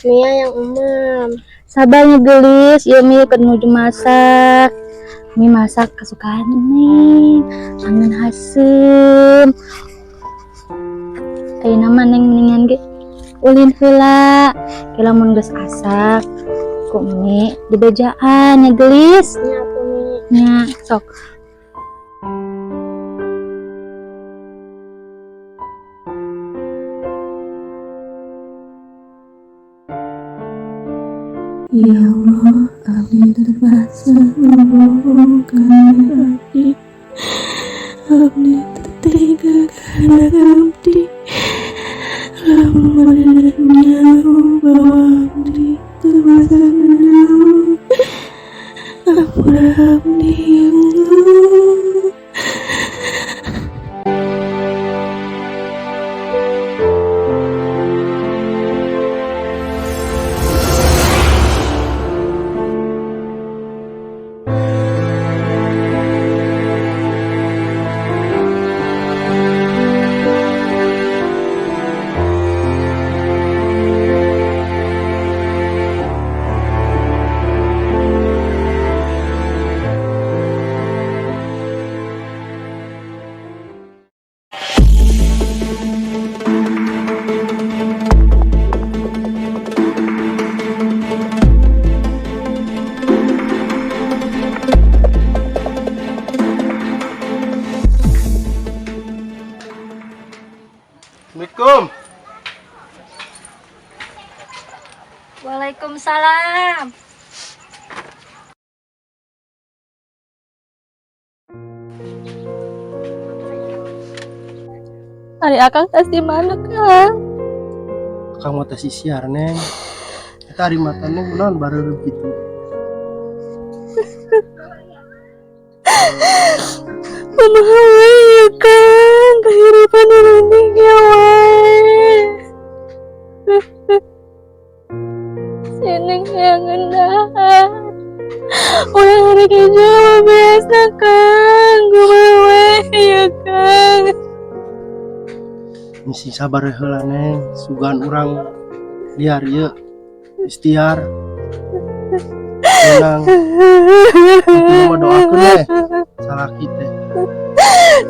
Mia yang umum. Sabarnya gelis, ya Mi penuju masak. Mi masak kesukaan Neng, angin hasem. Ayo nama Neng mendingan ge ulin heula. Lamun geus asak, ku Mi di bejaan ya gelis. Nya aku Mi. Nya sok. Ya Allah, abdi terpaksa membohongkan abdi. Abdi tega karena abdi lamun nyawa bahwa abdi terpaksa menahu. Ampun abdi ya Allah. Assalamualaikum. Waalaikumsalam. Hari Akang tes di mana, Kang? Akang mah tes siar, Neng. Eta ari mata Neng naon bareureum kitu. Kumaha wae ya, Kang? Kehidupan ini ya wae. Seneng yang ngendahan. Ulah hari jauh biasa, Kang. Kumaha wae ya, Kang? Misi sabar heula, Neng. Sugan urang liar ieu. Istiar. Tenang. Itu mah doakeun we. Salah kita.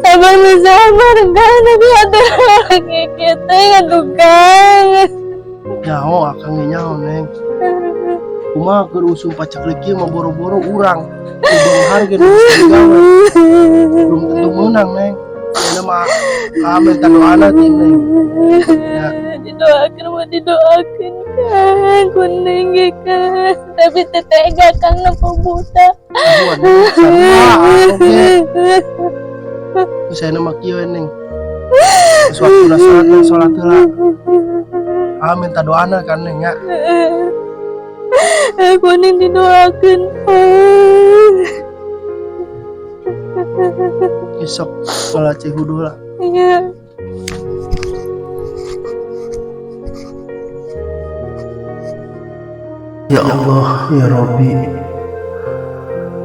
Sabar kan tapi ada lagi kita yang tukang. Nyaho akang ge nyaho, Neng. Kumaha keur usum pacak kieu mah boro-boro urang. Ubang harga nu gawe. Belum tentu menang, Neng. Ini mah minta doana ti, Neng. Ya. Didoakan kan kuning kan tapi tetega kan napa buta. Aduh, Neng. Sarua oke. Saya nama kieu, Neng. Suatu salat Neng salat heula. Minta doana kan, Neng ya. Kuning didoakan. Isok salat hudu lah. Iya. Ya Allah, ya Rabbi.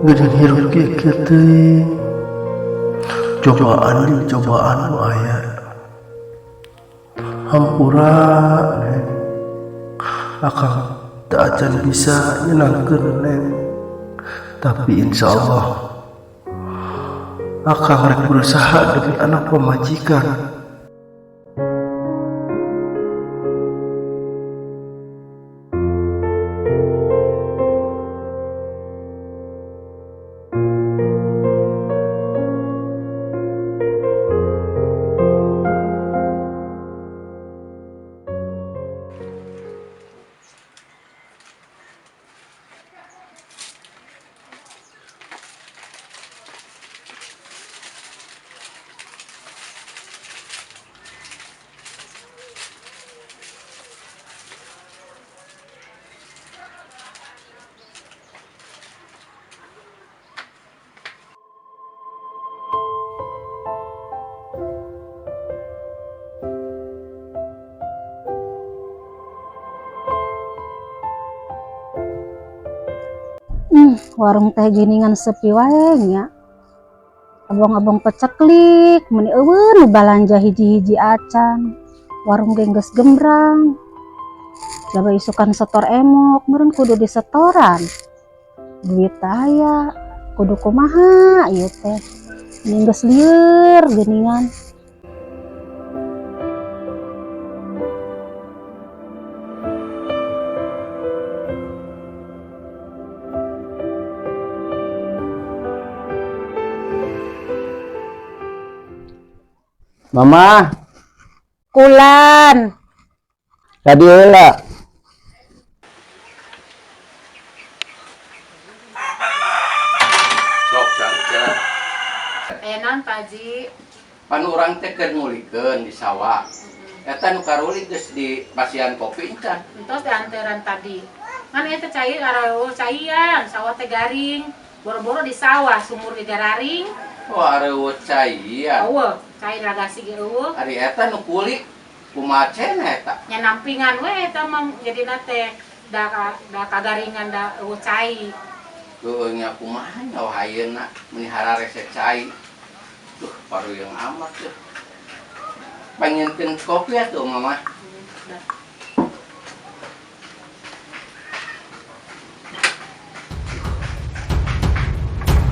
Gedeun hirup kieu teh. Cobaan nu aya. Hampura, Neng. Akang tak acan bisa nyenangkeun, Neng. Tapi insya Allah akang rek berusaha demi anak pemajikan. Warung teh giningan sepi wae nya. Abong-abong peceklik, meni eueun balanja hiji-hiji acan. Warung ge geus gembrang. Coba isukan setor emok, meureun kudu disetoran. Duit aya, kudu kumaha ieu teh. Ini geus lieur geuningan. Mama, Kulan. tadi heula. Sok jalan. Enan Pak Haji. Pan urang teh keur ngulikeun di sawah. Eta nu karulik geus di pasian kopi encan. Entos di anteran tadi. Kan eta cair araeueuh caian, sawah teh garing. Boro-boro di sawah, sumur di dararing. Oh areueuh cai ya. Eueuh, cair ragasi ge eueuh. Ari eta nu kulik kumaha cenah eta? Nya nampingan we eta mah jadina teh da kagaringan da eueuh cai. Heueuh nya kumaha nya ayeuna melihara rese cai. Duh, paruyung amat tuh. Panginkeun kopi atuh Mama.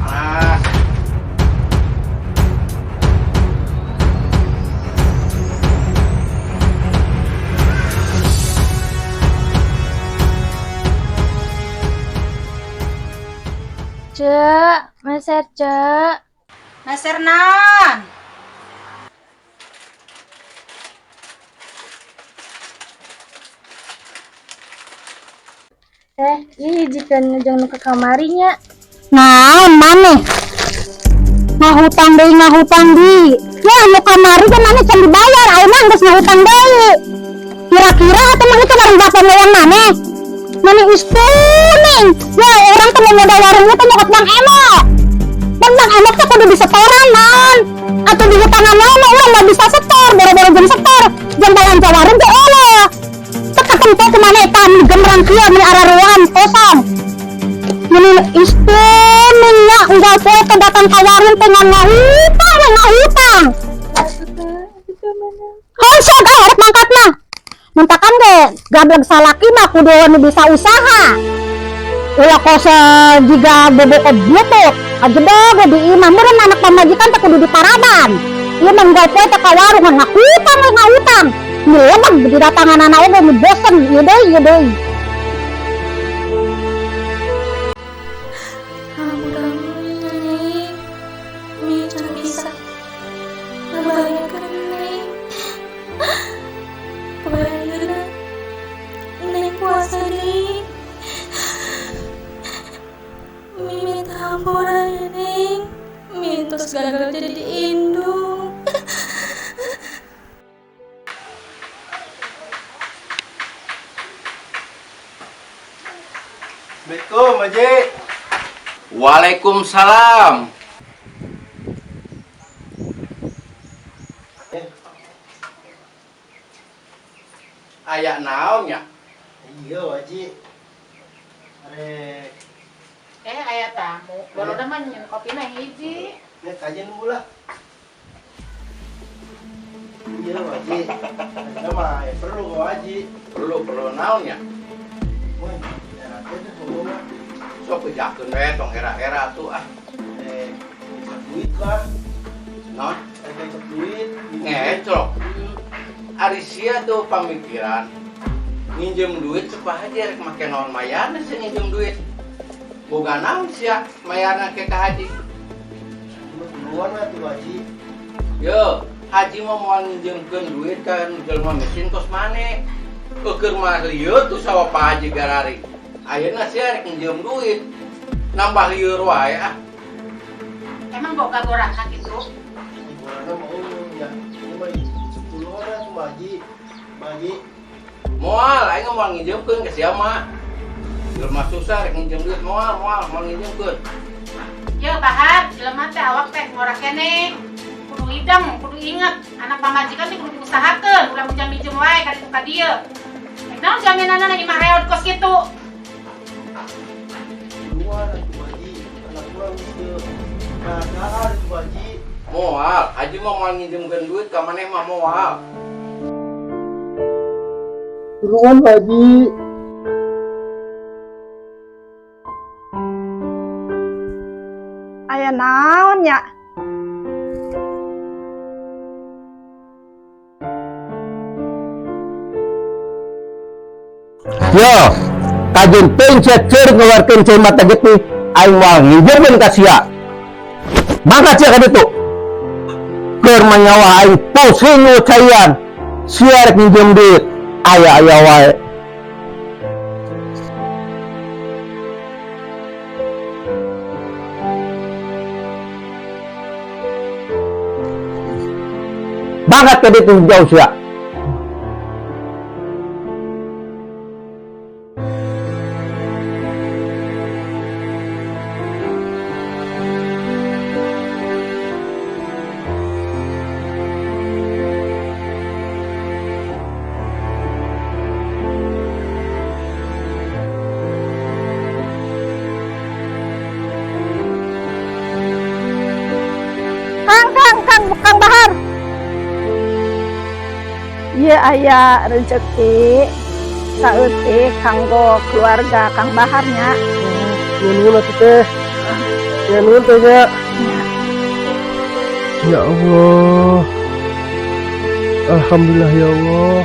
Ah, Cek, meser cek. Meser naon? Ih jika ngejeng ke kamarinya. Naon maneh? Ngahutang deui. Ya anu kamari teh maneh can dibayar, ayeuna geus ngahutang deui. Kira-kira atuh mah itu bareng bapak yang maneh. Maneh geus kuning. Ya orang teh modal warung teh nyokot Bang Emo. Dan Bang Emo teh kudu disetoran naon. Atuh di hutangan naon urang mah bisa setor, boro-boro jeung setor. Jeung balanja warung teh eueuh. Teu katempo ku maneh eta gembrang kieu meni araruan kosong. Meni istuning nya unggal poe teh datang ka warung teh ngahutang. Honsot arek mangkat mah. Muntakan ge gablek salaki mah kudu anu bisa usaha. Ulah kose jiga bobokot butut. Ajedog di imah meureun anak pamajikan teh kudu diparaban. Ieu mah unggal poe teh ka warung ngahutang. Nyelebeg di datangan anak oge bosen ieu deui. Ampun Neng, Mi can bisa ngebayangkan Neng. Kebayangkan Neng puasa Neng. Mi minta ampunan ya Neng. Mi terus gagal jadi indung. Assalamualaikum Haji. Waalaikumsalam. Aya naon nya? Iya Haji. Arek Aya tamu. Baru mah nyeun kopina hiji. nek kajen ulah. Iya Haji. Ada mah perlu kok Haji. Perlu naon nya? Woi, era teh ngomong Sok bejakeun we tong era-era tuh ah. bisa duit lah. Naon? Bisa duit. Ngecok. Ari sia tuh pamikiran nginjem duit supaya aja rek make naon mayarna sih nginjem duit. Boga naon sia mayarna ke ka haji. Keluar lah tuh Haji. Yo, haji mau nginjemkeun duit ka jelema mesin kos mane. Keur mah lieur tuh sawa Pak Haji garari. Ayeuna sia rek nginjem duit. Nambah lieur wae ah. Emang boga gorak kitu? Gimana mau ya? Ini mah 10 orang tuh Haji. Haji. Moal aing mau nginjemkeun ke sia mah. Jelema susah rek nginjem duit moal mau nginjemkeun. Yo Bahar, jelema teh awak teh ngora keneh. Kudu ideng, kudu inget, anak pamajikan teh kudu diusahakeun, ulah minjem wae ka ditu ka dieu. Naon jaminanna lagi mah reot kos kitu? Keluar tuh Haji. Anak kurang itu. Keadaan tuh Haji. Moal, haji mau nginjemkeun duit ka maneh mah moal. Turun Haji. Aya naon nya? Yo, kajun pencet cer ngeluarkan cai mata getih, aing mau ngijeun ka sia. Mangkat sia ka ditu. Keur manyawa aing pusing nu caian. Sia rek nginjem duit, aya wae. Mangkat ka ditu jauh sia. Kang Bahar. Ieu aya rezeki saeutik kanggo keluarga Kang Baharnya. Nuhun atuh teh. Ya nuhun teh nya. Ya Allah. Alhamdulillah ya Allah.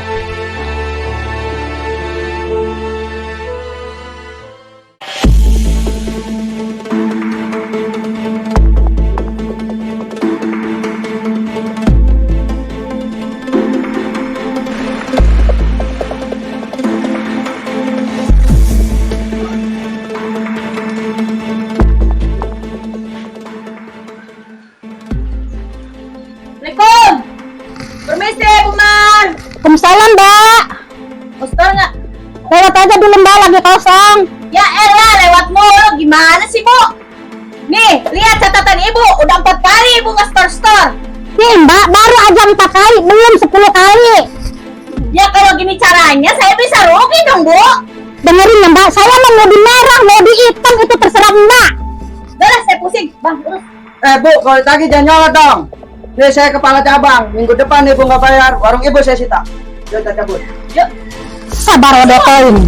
Assalamualaikum. Permisi, Bu Man. Waalaikumsalam, Mbak. Poster nggak? Lewat aja dulu, Mbak, lagi kosong. Ya elah, lewat mulu. Gimana sih, Bu? Nih, lihat catatan Ibu. Udah 4 kali Ibu nge-store. Nih, Mbak, baru aja 4 kali, belum 10 kali. Ya kalau gini caranya, saya bisa rugi dong, Bu. Dengerin ya, Mbak, saya mau di merah, mau di hitam, itu terserah Mbak. Udah lah, saya pusing. Bang, terus. Bu, kalau tagih jangan nyolot dong. Nih saya kepala cabang, minggu depan ibu nggak bayar, warung ibu saya sita. Yuk kita cabut. Yuk. Sabar odotoin.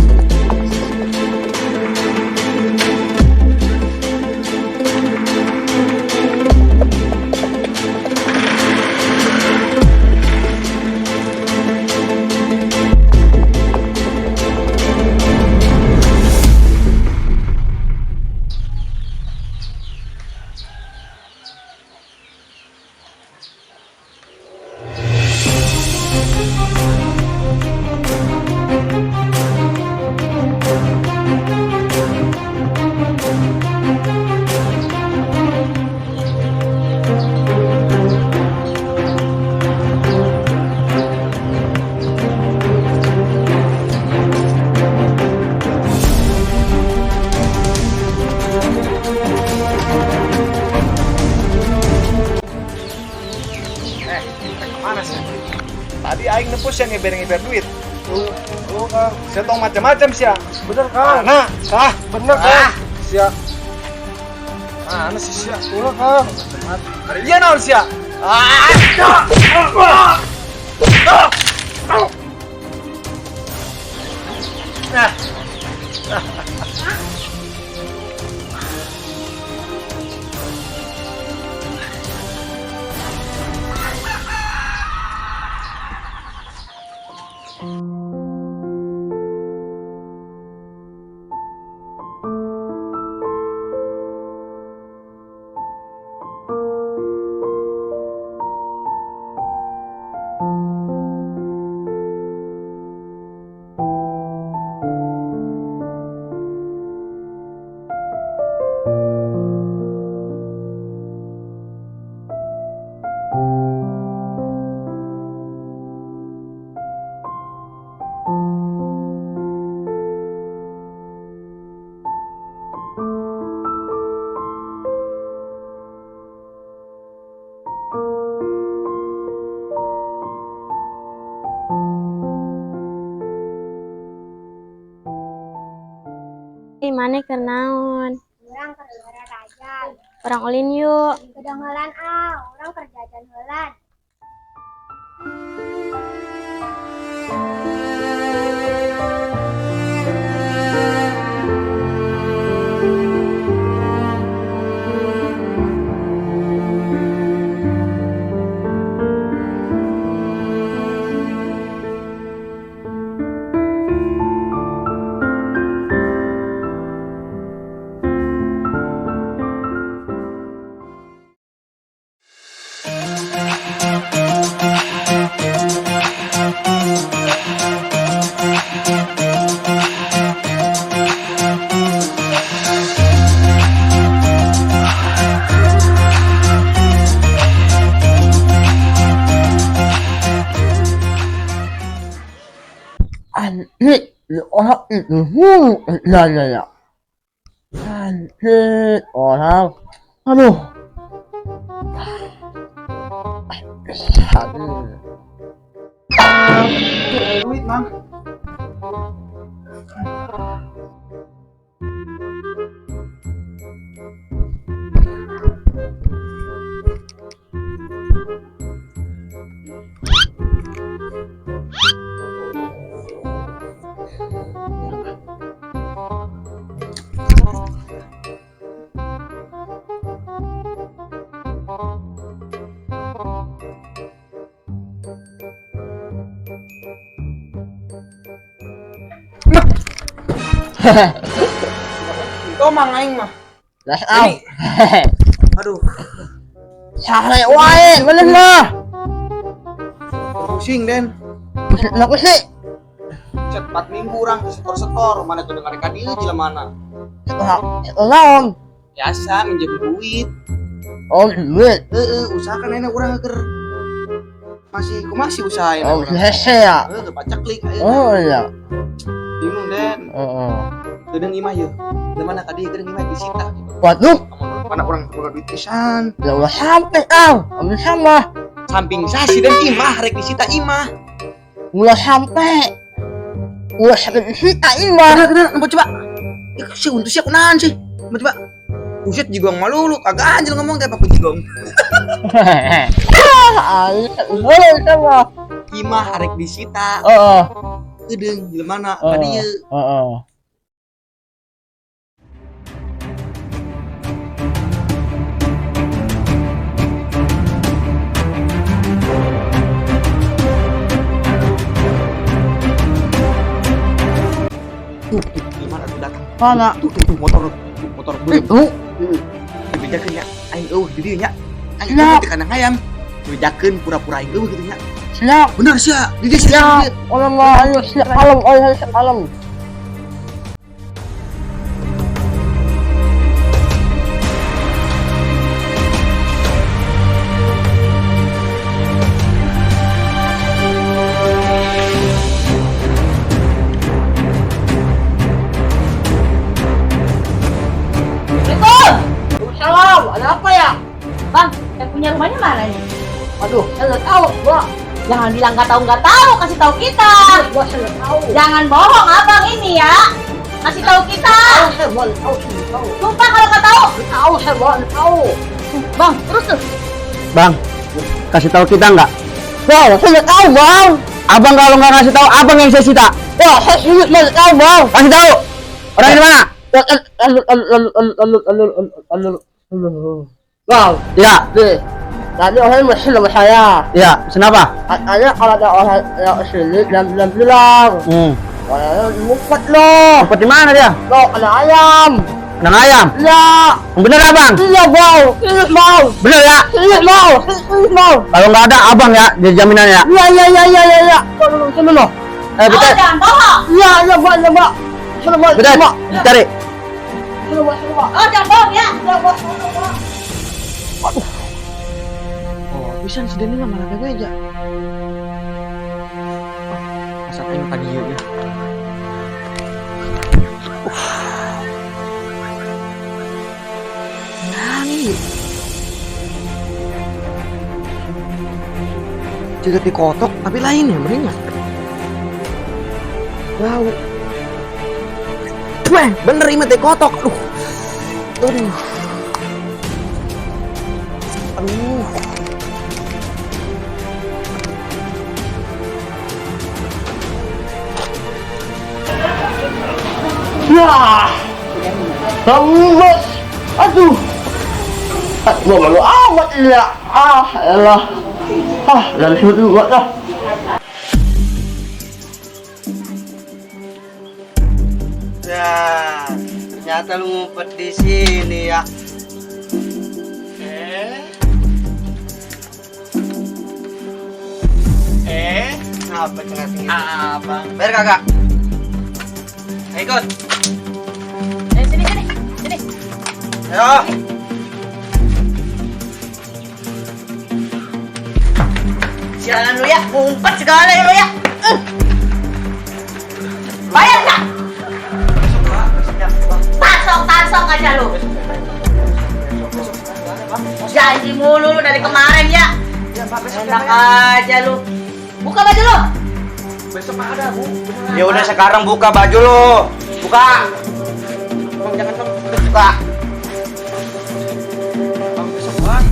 Tadi aing nepus yang ngeber duit. Oh, Kang. Saya tong macam-macam sih. Bener, Kang. Nah, sah. Bener, Kang. Sia. Mana sih sia? Ulah, Kang. Hari iya naon sia? Nah. Mana keur naon? Urang keur jajan. Orang ulin yuk. Gedang heulan urang keur jajan heulan. orang itu ya. Sakit orang. Aduh. Duit, Mang. Kau Mang aing mah. Lah, au. Aduh, Sare wae, bener lah. pusing Den. Kenapa sih? Cet 4 minggu orang setor-setor, mana tuh dengan kadieu jila mana. Lawan. Biasa minjem duit. Oh, duit. Usahakan enak urang keur masih usaha Oh, urang. hehe ya. Paceklik ayeuna. Oh, iya. Bingung Den. Heeh. Kedeung imah yeuh. Da mana tadi kedeung imah disita. Waduh, Mana urang boga duit pisan. ya udah sampai kau. Ambil sama. Samping sasi dan imah rek disita imah. Udah sampai. Udah sampai disita imah. Kedeung nampak coba. Ya si untuk siap kunaon sih? Coba. Buset jigong malu lu kagak anjir ngomong teh pakai jigong. Ayo, boleh sama. Imah rek disita. Oh, Kedeung di mana oh, kadieu. oh. Di mana tuh datang? Mana? Tuh motor Itu. dibejakeun nya. Aing eueuh di dieu nya. Aing Siap. teh kandang ayam. Dibejakeun pura-pura aing eueuh gitu nya. Siap. Bener sia, di dieu Siap. sia. Allah, ayo siap malam. Oh, siap malam. Salam, ada apa ya? Bang, yang punya rumahnya mana nih? Aduh, saya nggak tahu, gua. Jangan bilang nggak tahu, kasih tahu kita. Gua saya nggak tahu. Jangan bohong abang ini ya. Kasih tahu kita. Saya boleh tahu, saya tahu. Sumpah kalau nggak tahu. Tahu, saya boleh tahu. Bang, terus tuh. Bang, kasih tahu kita nggak? Wah, saya nggak tahu, Bang. Abang kalau nggak kasih tahu, abang yang saya sita. Wah, saya nggak tahu, Bang. Kasih tahu. Orang di mana? Bang, ya, deh. Tadi orang masih sama saya. Ya, kenapa? Katanya kalau ada orang yang sini dan bilang, orangnya ngumpet loh. Ngumpet di mana dia? Loh, ada ayam. Ada ayam? Iya. Bener abang? Iya bang. Iya bang. Bener ya? Iya bang. Iya bang. Kalau nggak ada abang ya, dia jaminan ya. Iya. Sini loh. Betul. Jangan bohong. Iya bang, iya bang. Sini bang. Betul. Cari. Sini bang. Oh, jangan bohong ya. Jangan bohong. Bisa si Deni mah malah gawe aja. Masa aing tadi ieu ya. Nani. Juga dikotok tapi lain ya mendingnya. Wow. Wah, bener ini teh kotok. Aduh. Wah, tembus. Aduh, gua malu amat ya. Elah. Dari situ gua dah. Ya, ternyata lu ngumpet di sini ya. Apa cengat ini? Abang. Bayar kagak? Ayo ikut. Sini. Ayo. Sialan lu ya, ngumpet segala lu ya. janji mulu lu dari kemarin ya. Ya Pak, besok Enak ya. aja lu. Buka baju lu. Besok ada, Bu. Beneran. Ya udah sekarang buka baju lo. Buka. Bang, jangan Bang. Buka. Bang, besok Bang.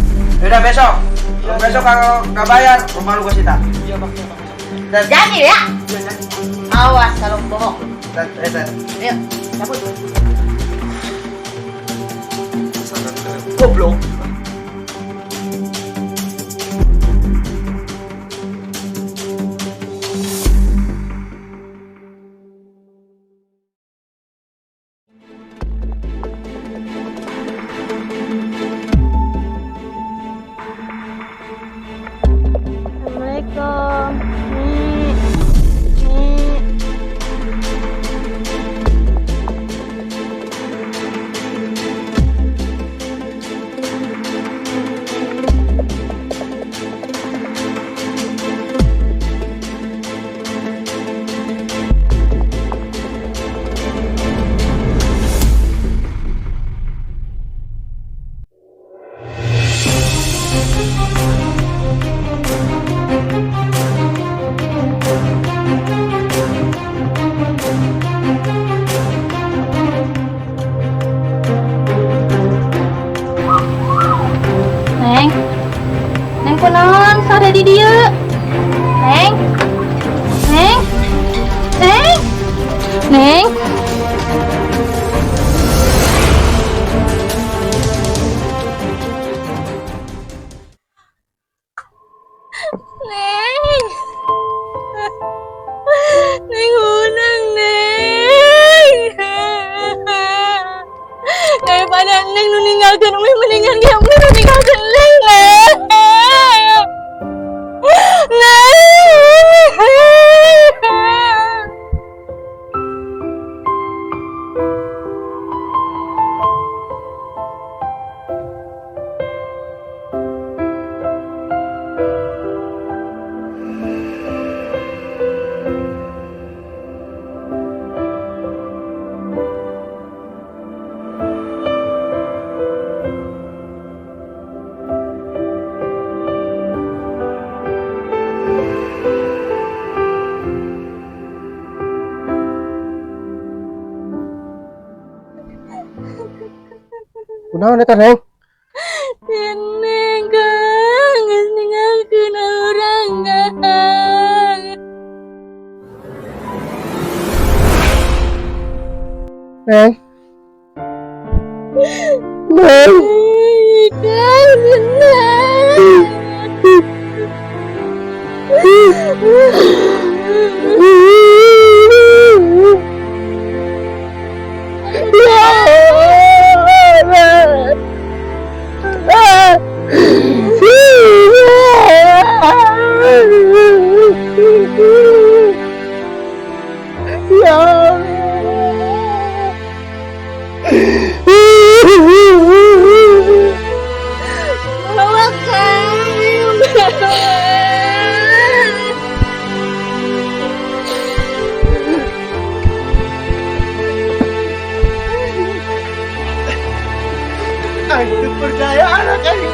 Ya udah besok. Besok kalau nggak bayar, rumah lu gua sita. Iya Bang, iya Bang. Udah jadi ya. Awas kalau bohong. Yuk, cabut. Goblok. Assalamualaikum. Neng, Neng kunaon sare di dieu? Neng, Neng, Neng, Neng. Neng, Neng unang Neng. Daripada Neng nu ninggalkeun umeh mendingan dia nu ninggalkeun Neng. Neng. Kunaon eta Neng? Neng Kang, geus ninggalkeun urang Kang. Neng. Neng. Kang, bawa Aku percaya anak ini.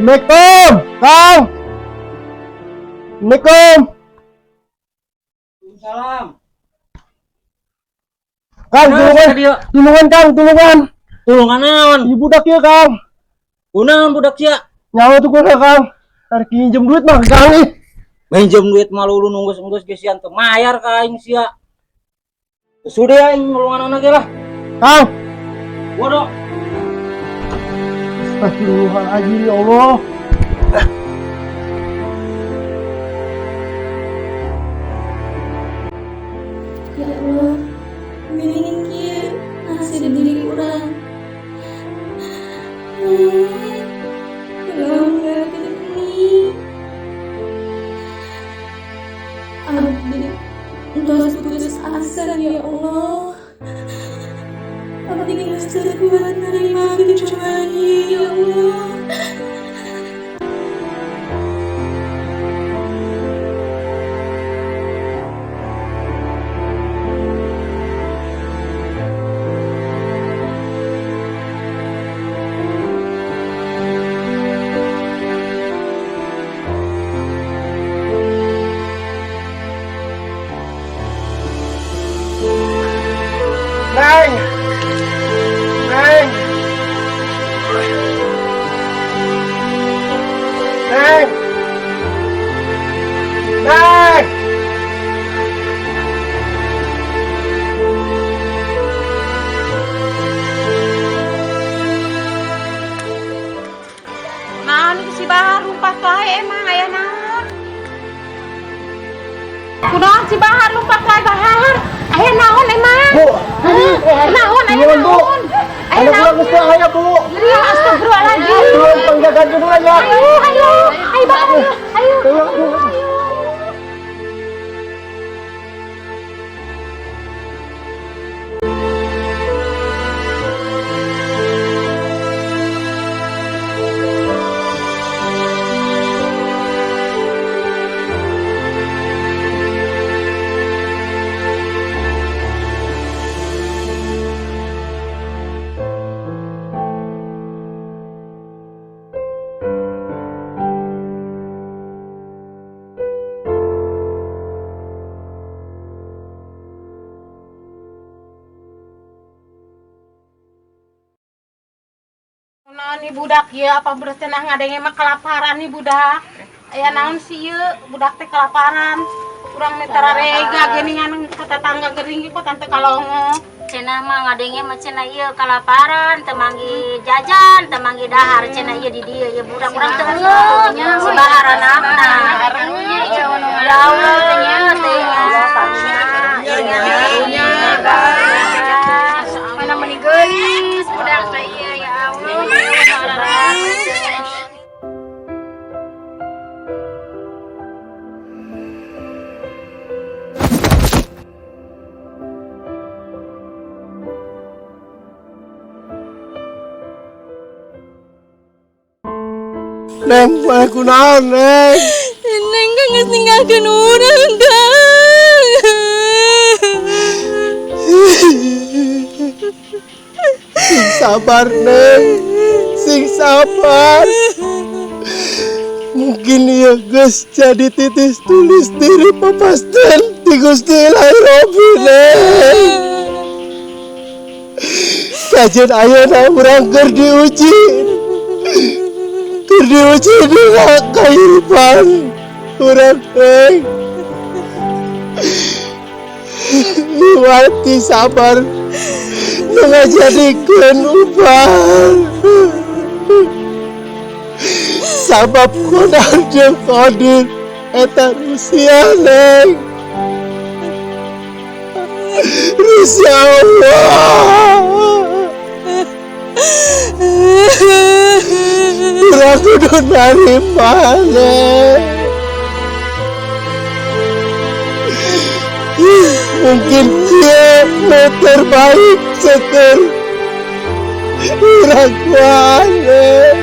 Assalamualaikum, Kang. Assalamualaikum. Salam. Kang, tulungan Kang, tulungan. Tulungan naon? Ibu budak ya Kang. Kunaon budak sia? Nyawa tuh gua Kang. Hari pinjem duit mah Kang nih. Minjem duit malu lu nunggus-nunggus gesian teu mayar ka aing sia. Sudah aing ngulungan ge lah. Kang. Waduh. Astagfirullahaladzim ya Allah. kuat menerima kejujuran ini, ya Allah. Neng! Neng! Neng! Neng! Naon itu si Bahar lumpat wae emang aya naon? Kunaon si Bahar lumpat wae Bahar? Aya naon emang? Bu! Naon aya Gimana, Bu? naon? Aya Anak naon? pulang ke sekolah ya, Bu! Ya astagfirullahaladzim. Tolong penjagaan dulu ya! Ayo Bahar, ayo. Tolong, Bu! Naon nih budak ieu apa beres teh nah ngadenge mah kelaparan nih budak. Aya naon sih ieu budak teh kelaparan. Urang mah tararega geuningan ka tetangga geuning kok tante kalongo. Cenah mah ngadenge mah cenah ieu kalaparan, teu manggi jajan, teu manggi dahar cenah ieu di dieu ieu budak urang teu ngeuh. Si Bahar anakna. Ya Allah teh nya teh nya. Mana meuni geulis budak teh ieu ya Allah. Neng, mana kunaon, Neng? Neng kan geus ninggalkeun urang, Kang. Sing sabar, Neng. Sing sabar. Mungkin ia geus jadi titis tulis diri papasten di Gusti Ilahi Robbi, Neng. Kajian ayeuna urang keur diuji. Keur diuji dina kehidupan urang, Neng. Iwati sabar ngajadikeun uban. Sabab kodar jeung kodir eta Rusia, Neng. Rusia Allah. Urang kudu narima, Neng. Mungkin dia terbaik seker urang kuat, Neng.